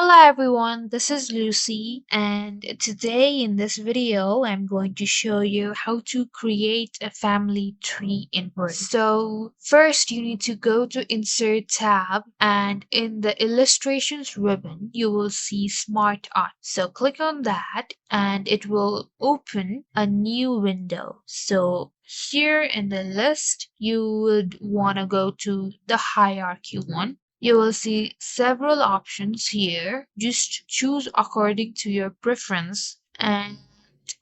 Hello everyone, this is Lucy, and today in this video I'm going to show you how to create a family tree in Word. So first you need to go to Insert tab, and in the Illustrations ribbon you will see SmartArt. So click on that and it will open a new window. So here in the list you would want to go to the hierarchy one. You will see several options here. Just choose according to your preference and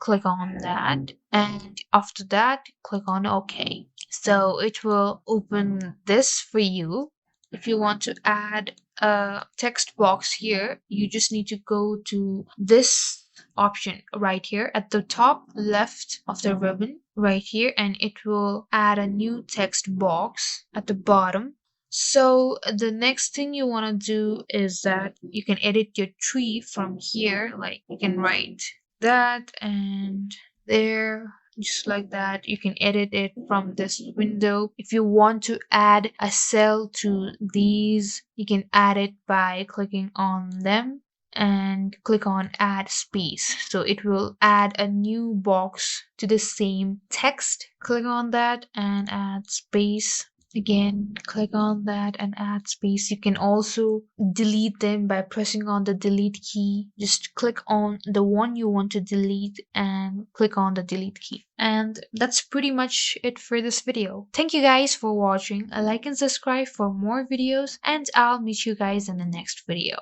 click on that. And after that, click on OK. So it will open this for you. If you want to add a text box here, you just need to go to this option right here at the top left of the ribbon right here, and it will add a new text box at the bottom. So the next thing you want to do is that you can edit your tree from here. Like you can write that and there, just like that. You can edit it from this window. If you want to add a cell to these, you can add it by clicking on them and click on add space. So it will add a new box to the same text. Click on that and add space. Again, click on that and add space. You can also delete them by pressing on the delete key. Just click on the one you want to delete and click on the delete key. And that's pretty much it for this video. Thank you guys for watching. Like and subscribe for more videos, and I'll meet you guys in the next video.